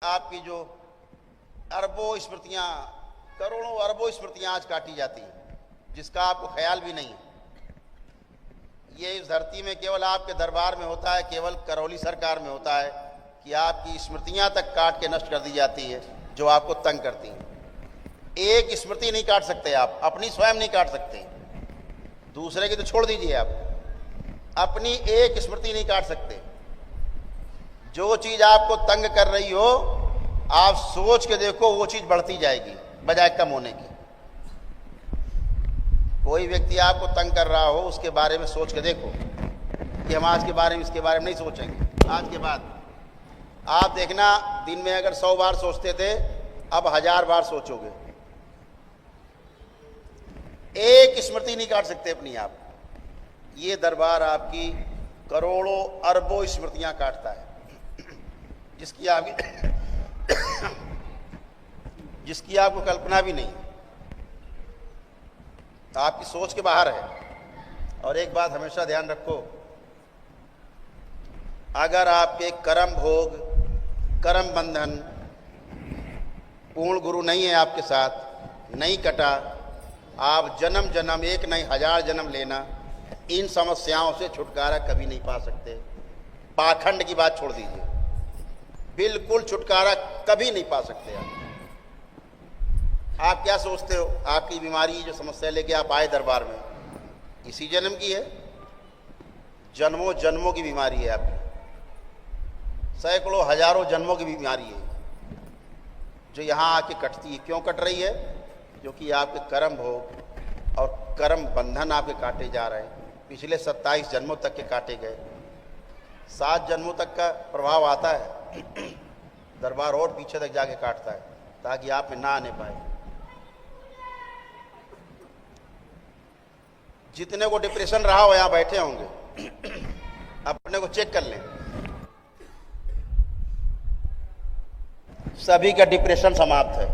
आपकी जो अरबों स्मृतियां, करोड़ों अरबों स्मृतियां आज काटी जाती हैं, जिसका आपको ख्याल भी नहीं है। ये इस धरती में केवल आपके दरबार में होता है, केवल करौली सरकार में होता है कि आपकी स्मृतियां तक काट के नष्ट कर दी जाती है जो आपको तंग करती हैं। एक स्मृति नहीं काट सकते आप, अपनी स्वयं नहीं काट सकते, दूसरे की तो छोड़ दीजिए आप, अपनी एक स्मृति नहीं काट सकते। जो चीज आपको तंग कर रही हो, आप सोच के देखो, वो चीज बढ़ती जाएगी बजाय कम होने की। कोई व्यक्ति आपको तंग कर रहा हो, उसके बारे में सोच के देखो कि हम आज के बारे में, इसके बारे में नहीं सोचेंगे। आज के बाद आप देखना, दिन में अगर 100 बार सोचते थे, अब 1000 बार सोचोगे। एक स्मृति नहीं काट सकते अपनी आप। ये दरबार आपकी करोड़ों अरबों स्मृतियां काटता है, जिसकी आपको कल्पना भी नहीं, आपकी सोच के बाहर है। और एक बात हमेशा ध्यान रखो, अगर आपके कर्म भोग, कर्म बंधन, पूर्ण गुरु नहीं है आपके साथ, नहीं कटा, आप जन्म जन्म, एक नहीं 1000 जन्म लेना, इन समस्याओं से छुटकारा कभी नहीं पा सकते। पाखंड की बात छोड़ दीजिए, बिल्कुल छुटकारा कभी नहीं पा सकते आप क्या सोचते हो, आपकी बीमारी, जो समस्या लेके आप आए दरबार में, इसी जन्म की है? जन्मों जन्मों की बीमारी है आपकी, सैकड़ों हजारों जन्मों की बीमारी है जो यहाँ आके कटती है। क्यों कट रही है? क्योंकि आपके कर्म भोग और कर्म बंधन आपके काटे जा रहे हैं। पिछले 27 जन्मों तक के काटे गए, 7 जन्मों तक का प्रभाव आता है। दरबार और पीछे तक जाके काटता है ताकि आप में ना आने पाए। जितने को डिप्रेशन रहा हो, यहां बैठे होंगे, अपने को चेक कर लें, सभी का डिप्रेशन समाप्त है,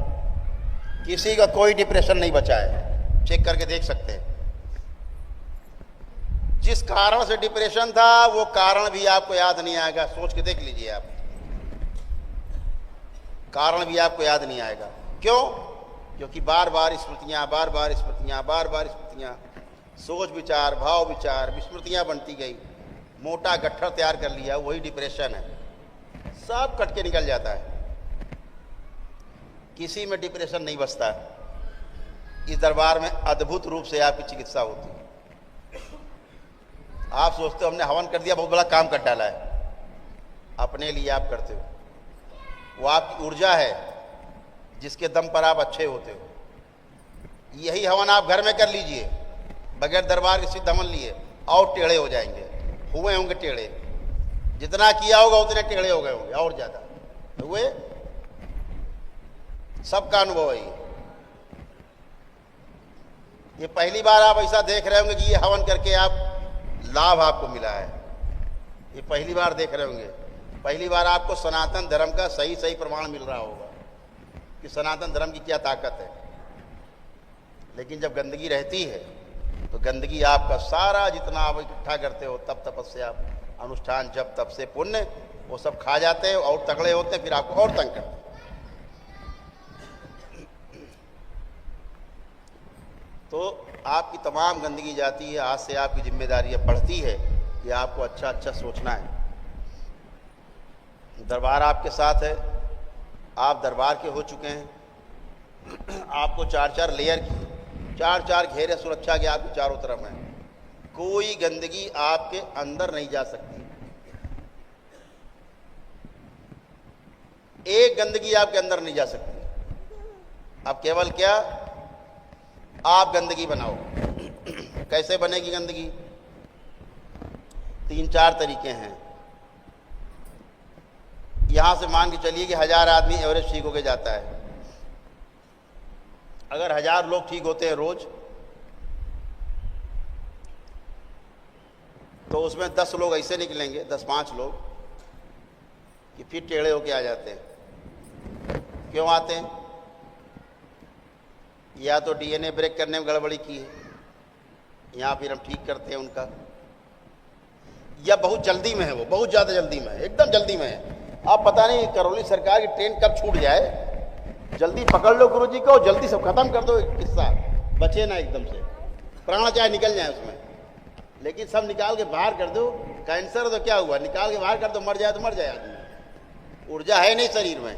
किसी का कोई डिप्रेशन नहीं बचा है। चेक करके देख सकते हैं। जिस कारण से डिप्रेशन था, वो कारण भी आपको याद नहीं आएगा। सोच के देख लीजिए आप, कारण भी आपको याद नहीं आएगा। क्यों? क्योंकि बार बार स्मृतियां, बार बार स्मृतियां, बार बार स्मृतियां, सोच विचार, भाव विचार, विस्मृतियां बनती गई, मोटा गट्ठर तैयार कर लिया। वही डिप्रेशन है, सब कट के निकल जाता है। किसी में डिप्रेशन नहीं बचता। इस दरबार में अद्भुत रूप से आपकी चिकित्सा होती है। आप सोचते हो हमने हवन कर दिया, बहुत बड़ा काम कर डाला है, अपने लिए आप करते हो। वो आपकी ऊर्जा है जिसके दम पर आप अच्छे होते हो। यही हवन आप घर में कर लीजिए, बगैर दरबार के सिद्ध हवन लिए, और टेढ़े हो जाएंगे। हुए होंगे टेढ़े, जितना किया होगा उतने टेढ़े हो गए होंगे, और ज्यादा हुए। सबका अनुभव है ये पहली बार आप ऐसा देख रहे होंगे कि ये हवन करके आप लाभ आपको मिला है। ये पहली बार देख रहे होंगे, पहली बार आपको सनातन धर्म का सही सही प्रमाण मिल रहा होगा कि सनातन धर्म की क्या ताकत है। लेकिन जब गंदगी रहती है, तो गंदगी आपका सारा जितना आप इकट्ठा करते हो, तप तपस्या, अनुष्ठान, जप तप से पुण्य, वो सब खा जाते हैं और तगड़े होते हैं, फिर आपको और तंग करते हैं। तो आपकी तमाम गंदगी जाती है। आज से आपकी जिम्मेदारी बढ़ती है कि आपको अच्छा अच्छा सोचना है। दरबार आपके साथ है, आप दरबार के हो चुके हैं। आपको 4-4 लेयर की, 4-4 घेरे सुरक्षा के आपके चारों तरफ हैं। कोई गंदगी आपके अंदर नहीं जा सकती। एक गंदगी आपके अंदर नहीं जा सकती। अब केवल क्या, आप गंदगी बनाओ। कैसे बनेगी गंदगी? 3-4 तरीके हैं। यहां से मान के चलिए कि 1000 आदमी एवरेज ठीक होके जाता है। अगर 1000 लोग ठीक होते हैं रोज, तो उसमें 10 लोग ऐसे निकलेंगे, 10-5 लोग कि फिर टेढ़े होके आ जाते हैं। क्यों आते हैं? या तो डीएनए ब्रेक करने में गड़बड़ी की है, या फिर हम ठीक करते हैं उनका, या बहुत जल्दी में है, वो बहुत ज़्यादा जल्दी में है, एकदम जल्दी में है, अब पता नहीं करौली सरकार की ट्रेन कब छूट जाए, जल्दी पकड़ लो गुरुजी को, जल्दी सब खत्म कर दो किस्सा, बचे ना एकदम से, प्राण चाहे निकल जाए उसमें, लेकिन सब निकाल के बाहर कर दो। कैंसर तो क्या हुआ, निकाल के बाहर कर दो, मर जाए तो मर जाए आदमी। ऊर्जा है नहीं शरीर में,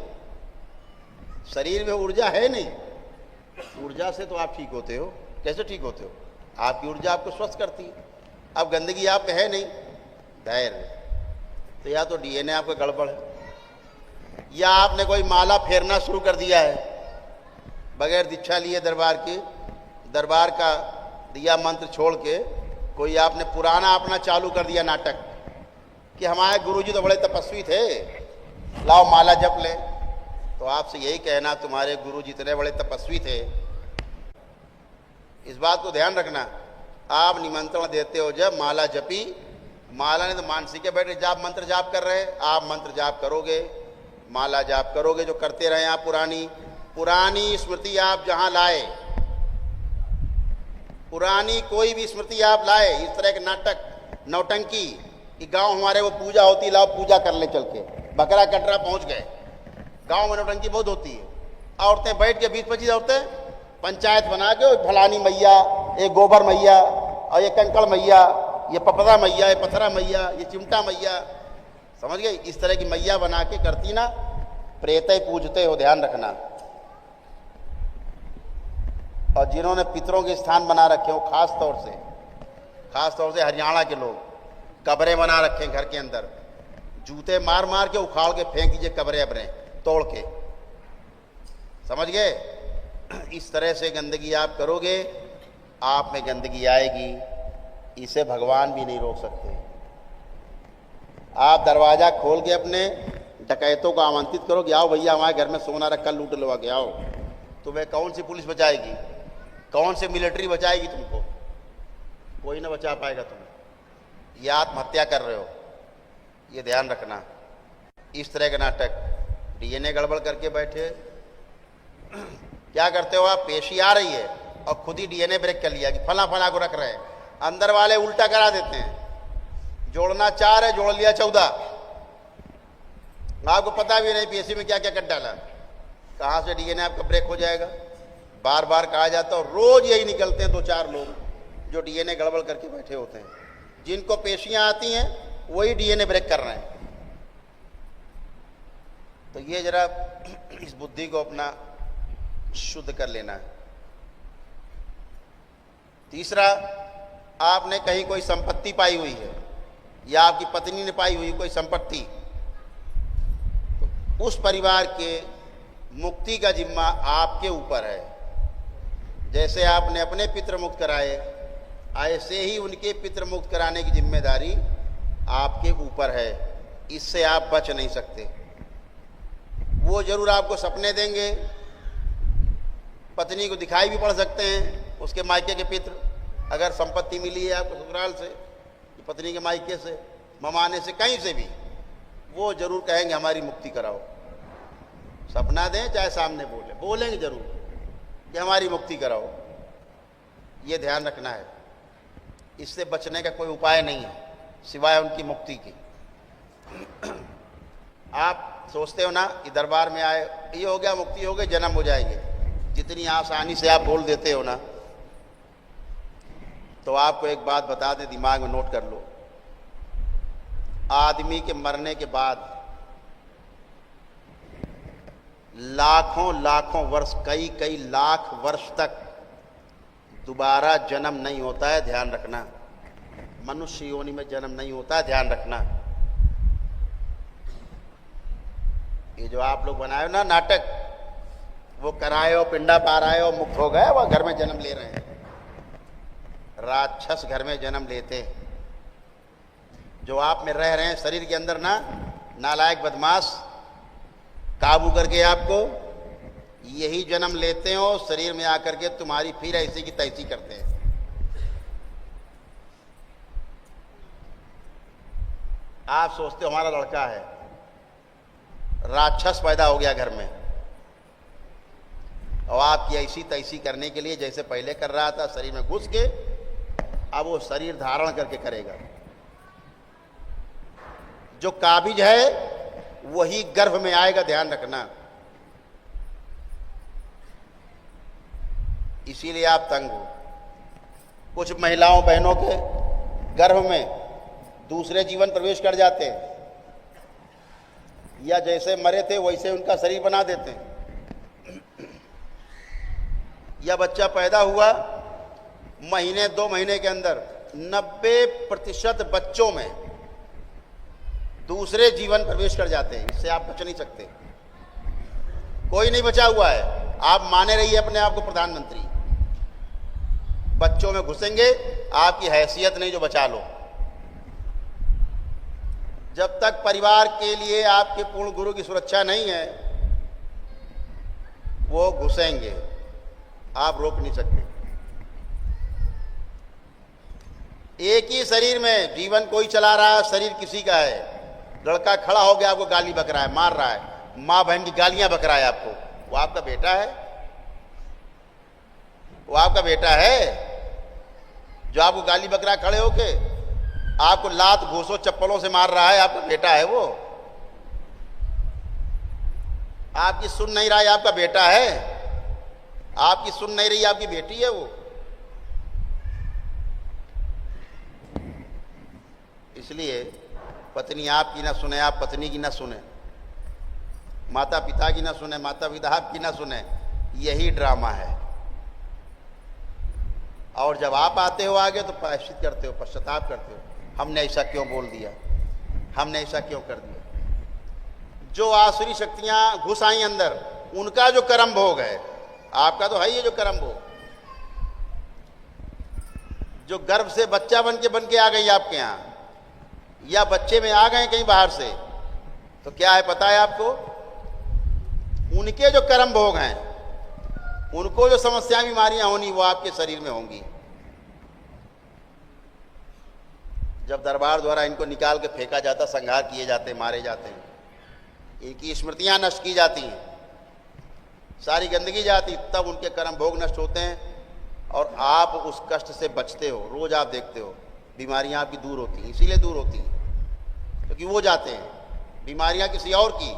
शरीर में ऊर्जा है नहीं, ऊर्जा से तो आप ठीक होते हो। कैसे ठीक होते हो, आपकी ऊर्जा आपको स्वस्थ करती है। अब गंदगी आप में है नहीं, धैर्य, तो या तो डीएनए आपका गड़बड़ है, या आपने कोई माला फेरना शुरू कर दिया है बगैर दीक्षा लिए, दरबार का दिया मंत्र छोड़ के कोई आपने पुराना अपना चालू कर दिया नाटक कि हमारे गुरुजी तो बड़े तपस्वी थे, लाओ माला जप ले। तो आपसे यही कहना, तुम्हारे गुरुजी इतने बड़े तपस्वी थे, इस बात को ध्यान रखना। आप निमंत्रण देते हो जब माला जपी, माला ने तो मानसिक के बैठे जाप मंत्र जाप कर रहे, आप मंत्र जाप करोगे, माला जाप करोगे, जो करते रहे आप पुरानी स्मृति आप जहां लाए, पुरानी कोई भी स्मृति आप लाए, इस तरह के नाटक नौटंकी कि गांव हमारे वो पूजा होती, लाओ पूजा कर ले चल के, बकरा कटरा पहुंच गए। गांव में नौटंकी बहुत होती है, औरतें बैठ के 20-25 औरतें पंचायत बना के, फलानी मैया, एक गोबर मैया, और ये कंकड़ मैया, ये पपरा मैया, ये पथरा मैया, ये चिमटा मैया, समझ गए, इस तरह की मैया बना के करती ना, प्रेत ही पूजते हो, ध्यान रखना। और जिन्होंने पितरों के स्थान बना रखे हो, खास तौर से हरियाणा के लोग, कब्रें बना रखे हैं घर के अंदर, जूते मार मार के उखाड़ के फेंक दीजिए कब्रें अबरें तोड़ के, समझ गए। इस तरह से गंदगी आप करोगे, आप में गंदगी आएगी, इसे भगवान भी नहीं रोक सकते। आप दरवाजा खोल के अपने डकैतों को आमंत्रित करो कि आओ भैया हमारे घर में सोना रखा, लूट लो के आओ, तुम्हें कौन सी पुलिस बचाएगी, कौन सी मिलिट्री बचाएगी तुमको, कोई ना बचा पाएगा तुम्हें। ये आत्महत्या कर रहे हो, ये ध्यान रखना। इस तरह का नाटक, डीएनए गड़बड़ करके बैठे, क्या करते हो आप, पेशी आ रही है और खुद ही डीएनए ब्रेक कर लिया कि फला फला को रख रहे हैं, अंदर वाले उल्टा करा देते हैं, जोड़ना 4 है, जोड़ लिया 14, आपको पता भी नहीं पेशी में क्या क्या कर डाला, कहां से डीएनए आपका ब्रेक हो जाएगा। बार बार कहा जाता है, रोज यही निकलते हैं 2-4 लोग जो डीएनए गड़बड़ करके बैठे होते हैं, जिनको पेशियां आती हैं वही डीएनए ब्रेक कर रहे हैं। तो ये जरा इस बुद्धि को अपना शुद्ध कर लेना है। तीसरा, आपने कहीं कोई संपत्ति पाई हुई है या आपकी पत्नी ने पाई हुई कोई संपत्ति, तो उस परिवार के मुक्ति का जिम्मा आपके ऊपर है। जैसे आपने अपने पितृ मुक्त कराए, ऐसे ही उनके पितृ मुक्त कराने की जिम्मेदारी आपके ऊपर है, इससे आप बच नहीं सकते। वो जरूर आपको सपने देंगे, पत्नी को दिखाई भी पड़ सकते हैं उसके मायके के पितृ, अगर संपत्ति मिली है आपको ससुराल से, पत्नी के मायके से, ममाने से, कहीं से भी, वो जरूर कहेंगे हमारी मुक्ति कराओ। सपना दें चाहे सामने बोलेंगे जरूर कि हमारी मुक्ति कराओ। ये ध्यान रखना है, इससे बचने का कोई उपाय नहीं है सिवाय उनकी मुक्ति की। आप सोचते हो ना कि दरबार में आए, ये हो गया, मुक्ति हो गई, जन्म हो जाएंगे, जितनी आसानी से आप बोल देते हो ना, तो आपको एक बात बता दें, दिमाग में नोट कर लो। आदमी के मरने के बाद लाखों वर्ष, कई लाख वर्ष तक दोबारा जन्म नहीं होता है, ध्यान रखना। मनुष्य योनि में जन्म नहीं होता है, ध्यान रखना। ये जो आप लोग बनाए हो ना नाटक, वो कराए हो, पिंडा पार आए हो, मुक्त हो गए, वो घर में जन्म ले रहे हैं। राक्षस घर में जन्म लेते, जो आप में रह रहे हैं शरीर के अंदर ना, नालायक बदमाश काबू करके आपको यही जन्म लेते हो, शरीर में आकर के तुम्हारी फिर ऐसी की तैसी करते हैं। आप सोचते हो हमारा लड़का है, राक्षस पैदा हो गया घर में, और आपकी ऐसी तैसी करने के लिए जैसे पहले कर रहा था, शरीर में घुस के, अब वो शरीर धारण करके करेगा। जो काबिज है वही गर्भ में आएगा, ध्यान रखना। इसीलिए आप तंग हो। कुछ महिलाओं बहनों के गर्भ में दूसरे जीवन प्रवेश कर जाते हैं, या जैसे मरे थे वैसे उनका शरीर बना देते हैं। या बच्चा पैदा हुआ, महीने 2 महीने के अंदर 90% बच्चों में दूसरे जीवन प्रवेश कर जाते हैं। इससे आप बच नहीं सकते, कोई नहीं बचा हुआ है। आप माने रहिए अपने आप को प्रधानमंत्री, बच्चों में घुसेंगे, आपकी हैसियत नहीं जो बचा लो। जब तक परिवार के लिए आपके पूर्ण गुरु की सुरक्षा नहीं है, वो घुसेंगे, आप रोक नहीं सकते। एक ही शरीर में जीवन कोई चला रहा है, शरीर किसी का है। लड़का खड़ा हो गया, आपको गाली बक रहा है, मार रहा है, माँ बहन की गालियां बक रहा है आपको, वो आपका बेटा है? वो आपका बेटा है जो आपको गाली बक रहा है खड़े होके? आपको लात घूसों चप्पलों से मार रहा है, आपका बेटा है वो? आपकी सुन नहीं रहा है, आपका बेटा है? आपकी सुन नहीं रही, आपकी बेटी है वो? इसलिए पत्नी आपकी ना सुने, आप पत्नी की ना सुने, माता पिता की ना सुने, माता पिता आपकी ना सुने। यही ड्रामा है। और जब आप आते हो आगे तो प्रायश्चित करते हो, पश्चाताप करते हो, हमने ऐसा क्यों बोल दिया, हमने ऐसा क्यों कर दिया। जो आसुरी शक्तियां घुस आई अंदर, उनका जो कर्म भोग है, आपका तो है ही जो कर्म भोग। जो गर्भ से बच्चा बन के आ गई आपके यहाँ, या बच्चे में आ गए कहीं बाहर से, तो क्या है पता है आपको? उनके जो कर्म भोग हैं, उनको जो समस्या बीमारियां होनी, वो आपके शरीर में होंगी। जब दरबार द्वारा इनको निकाल के फेंका जाता, संहार किए जाते, मारे जाते हैं, इनकी स्मृतियां नष्ट की जाती हैं, सारी गंदगी जाती, तब उनके कर्म भोग नष्ट होते हैं और आप उस कष्ट से बचते हो। रोज आप देखते हो बीमारियां आपकी दूर होती हैं, इसीलिए दूर होती हैं क्योंकि वो जाते हैं। बीमारियां किसी और की,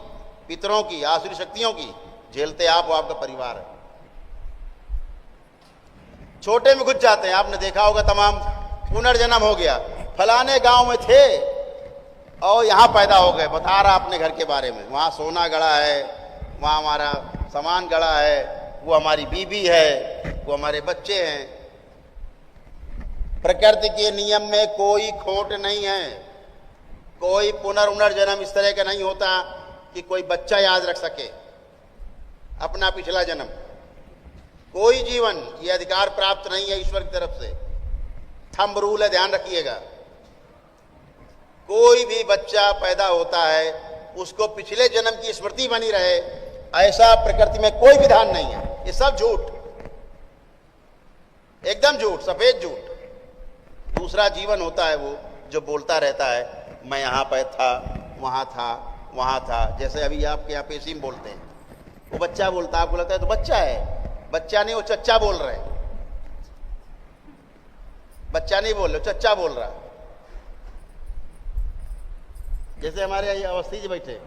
पितरों की, आसुरी शक्तियों की झेलते आप हो, आपका परिवार है। छोटे में घुस जाते हैं, आपने देखा होगा, तमाम पुनर्जन्म हो गया, फलाने गांव में थे और यहां पैदा हो गए, बता रहा अपने घर के बारे में, वहां सोना गड़ा है, वहां हमारा सामान गड़ा है, वो हमारी बीबी है, वो हमारे बच्चे हैं। प्रकृति के नियम में कोई खोट नहीं है, कोई पुनर्जन्म इस तरह का नहीं होता कि कोई बच्चा याद रख सके अपना पिछला जन्म। कोई जीवन ये अधिकार प्राप्त नहीं है ईश्वर की तरफ से। थंब रूल है, ध्यान रखिएगा। कोई भी बच्चा पैदा होता है, उसको पिछले जन्म की स्मृति बनी रहे, ऐसा प्रकृति में कोई विधान नहीं है। ये सब झूठ, एकदम झूठ, सफेद झूठ। दूसरा जीवन होता है वो जो बोलता रहता है, मैं यहाँ पे था, वहाँ था, वहाँ था। जैसे अभी आपके यहाँ पेशी में बोलते हैं, वो बच्चा बोलता है, आपको लगता है तो बच्चा है। बच्चा नहीं, वो चच्चा बोल रहे हैं। बच्चा नहीं बोल रहे, चच्चा बोल रहा है। जैसे हमारे यहाँ अवस्थी जी बैठे,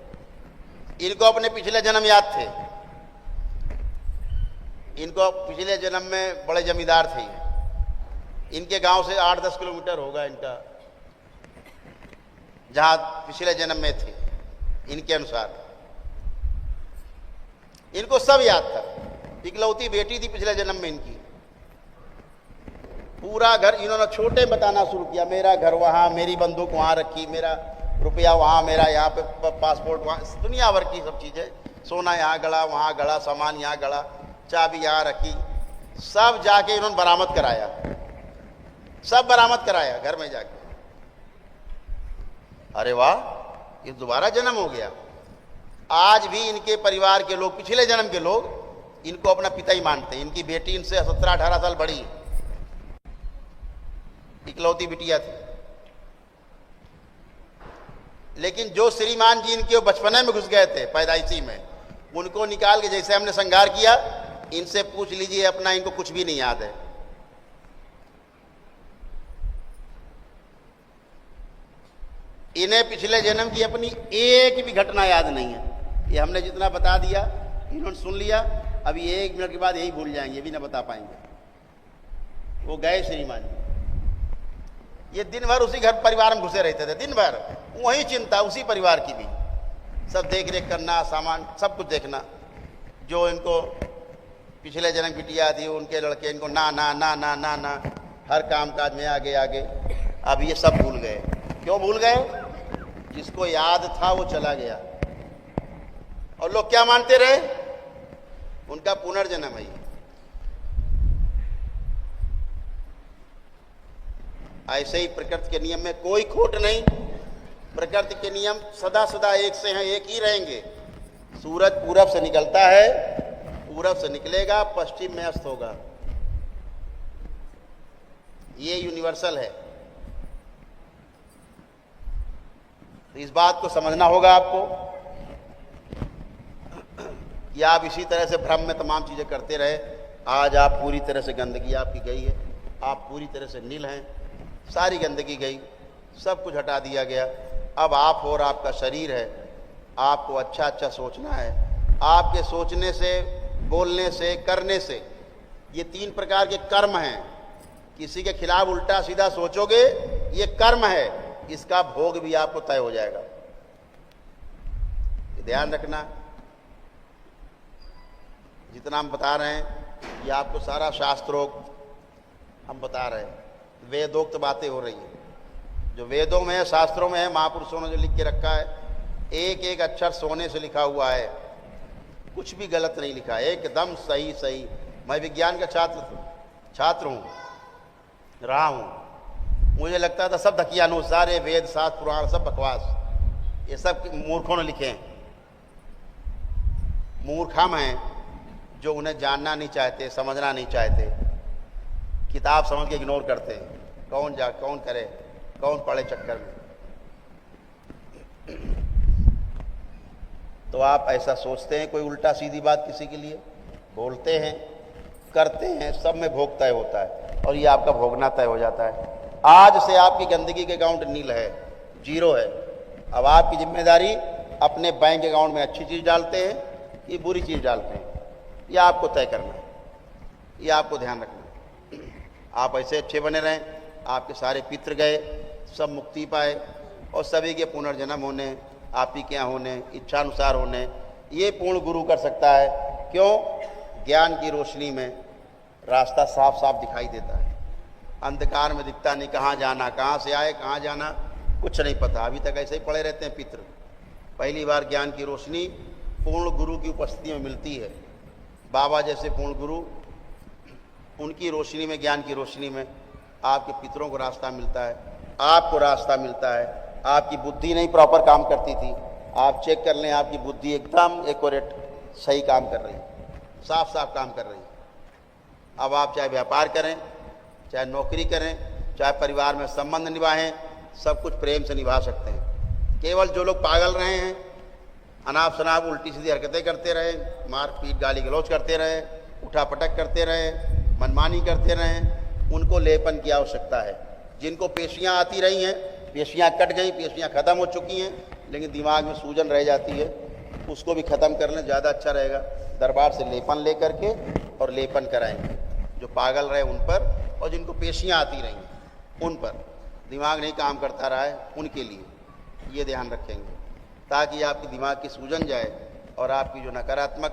इनको अपने पिछले जन्म याद थे। इनको पिछले जन्म में बड़े जमींदार थे। इनके गांव से 8-10 किलोमीटर होगा इनका, जहां पिछले जन्म में थे। इनके अनुसार इनको सब याद था। इकलौती बेटी थी पिछले जन्म में इनकी। पूरा घर इन्होंने छोटे बताना शुरू किया, मेरा घर वहां, मेरी बंदूक वहां रखी, मेरा रुपया वहां, मेरा यहाँ पे पासपोर्ट वहां, दुनिया भर की सब चीजें, सोना यहाँ गड़ा, वहां गड़ा, सामान यहाँ गड़ा, चाबी यहाँ रखी, सब जाके इन्होंने बरामद कराया, सब बरामद कराया घर में जाके। अरे वाह, ये दोबारा जन्म हो गया। आज भी इनके परिवार के लोग, पिछले जन्म के लोग, इनको अपना पिता ही मानते हैं। इनकी बेटी इनसे 17-18 साल बड़ी है, इकलौती बिटिया थी। लेकिन जो श्रीमान जी इनके बचपने में घुस गए थे, पैदाइशी में, उनको निकाल के जैसे हमने संगार किया, इनसे पूछ लीजिए अपना, इनको कुछ भी नहीं याद है। इन्हें पिछले जन्म की अपनी एक भी घटना याद नहीं है। ये हमने जितना बता दिया इन्होंने सुन लिया, अभी 1 मिनट के बाद यही भूल जाएंगे, भी ना बता पाएंगे। वो गए श्रीमान जी, ये दिन भर उसी घर परिवार में घुसे रहते थे, दिन भर वही चिंता, उसी परिवार की भी, सब देख रेख करना, सामान सब कुछ देखना। जो इनको पिछले जन्म बिटिया थी उनके लड़के इनको ना ना ना ना ना ना हर काम काज में आगे आगे। अब ये सब भूल गए। क्यों भूल गए? जिसको याद था वो चला गया। और लोग क्या मानते रहे? उनका पुनर्जन्म है। ऐसे ही प्रकृति के नियम में कोई खोट नहीं। प्रकृति के नियम सदा सदा एक से हैं, एक ही रहेंगे। सूरज पूरब से निकलता है, पूरब से निकलेगा, पश्चिम में अस्त होगा। ये यूनिवर्सल है। तो इस बात को समझना होगा आपको कि आप इसी तरह से भ्रम में तमाम चीजें करते रहे। आज आप पूरी तरह से, गंदगी आपकी गई है, आप पूरी तरह से नील हैं, सारी गंदगी गई, सब कुछ हटा दिया गया। अब आप और आपका शरीर है। आपको अच्छा अच्छा सोचना है। आपके सोचने से, बोलने से, करने से, ये 3 प्रकार के कर्म हैं। किसी के खिलाफ उल्टा सीधा सोचोगे, ये कर्म है, इसका भोग भी आपको तय हो जाएगा। ध्यान रखना। जितना हम बता रहे हैं ये आपको सारा शास्त्रोक्त हम बता रहे हैं, वेदोक्त बातें हो रही है। जो वेदों में है, शास्त्रों में है, महापुरुषों ने जो लिख के रखा है, एक एक अक्षर सोने से लिखा हुआ है, कुछ भी गलत नहीं लिखा है, एकदम सही सही। मैं विज्ञान का छात्र हूँ, रहा हूँ। मुझे लगता था सब धकियानुसार है, वेद शास्त्र पुराण सब बकवास, ये सब मूर्खों ने लिखे हैं। मूर्ख हम हैं जो उन्हें जानना नहीं चाहते, समझना नहीं चाहते, किताब समझ के इग्नोर करते हैं। कौन करे, कौन पढ़े चक्कर में। तो आप ऐसा सोचते हैं, कोई उल्टा सीधी बात किसी के लिए बोलते हैं, करते हैं, सब में भोग तय होता है और ये आपका भोगना तय हो जाता है। आज से आपकी गंदगी के अकाउंट नील है, 0 है। अब आपकी जिम्मेदारी अपने बैंक अकाउंट में अच्छी चीज़ डालते हैं कि बुरी चीज़ डालते हैं, ये आपको तय करना है, ये आपको ध्यान रखना है। आप ऐसे अच्छे बने रहें, आपके सारे पितृ गए, सब मुक्ति पाए और सभी के पुनर्जन्म होने, आप ही के यहाँ होने, इच्छानुसार होने, ये पूर्ण गुरु कर सकता है। क्यों? ज्ञान की रोशनी में रास्ता साफ साफ दिखाई देता है। अंधकार में दिखता नहीं, कहाँ जाना, कहाँ से आए, कहाँ जाना, कुछ नहीं पता। अभी तक ऐसे ही पड़े रहते हैं पितृ। पहली बार ज्ञान की रोशनी पूर्ण गुरु की उपस्थिति में मिलती है। बाबा जैसे पूर्ण गुरु, उनकी रोशनी में, ज्ञान की रोशनी में आपके पितरों को रास्ता मिलता है, आपको रास्ता मिलता है। आपकी बुद्धि नहीं प्रॉपर काम करती थी, आप चेक कर लें, आपकी बुद्धि एकदम एक्यूरेट सही काम कर रही है, साफ साफ काम कर रही है। अब आप चाहे व्यापार करें, चाहे नौकरी करें, चाहे परिवार में संबंध निभाएं, सब कुछ प्रेम से निभा सकते हैं। केवल जो लोग पागल रहे हैं, अनाप शनाप उल्टी सीधी हरकतें करते रहे, मारपीट गाली गलौज करते रहे, उठा पटक करते रहे, मनमानी करते रहे, उनको लेपन की आवश्यकता है। जिनको पेशियां आती रही हैं, पेशियां कट गई, पेशियां खत्म हो चुकी हैं, लेकिन दिमाग में सूजन रह जाती है, उसको भी ख़त्म कर लें, ज़्यादा अच्छा रहेगा। दरबार से लेपन ले करके और लेपन कराएंगे। जो पागल रहे उन पर, और जिनको पेशियां आती रही उन पर, दिमाग नहीं काम करता रहा है, उनके लिए ये ध्यान रखेंगे, ताकि आपकी दिमाग की सूजन जाए और आपकी जो नकारात्मक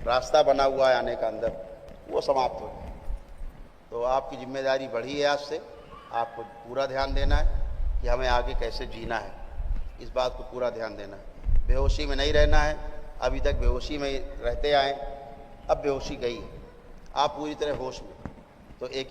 रास्ता बना हुआ है आने का अंदर, वो समाप्त हो। तो आपकी जिम्मेदारी बढ़ी है। आज से आपको पूरा ध्यान देना है कि हमें आगे कैसे जीना है, इस बात को पूरा ध्यान देना है। बेहोशी में नहीं रहना है। अभी तक बेहोशी में रहते आए, अब बेहोशी गई, आप पूरी तरह होश में। तो एक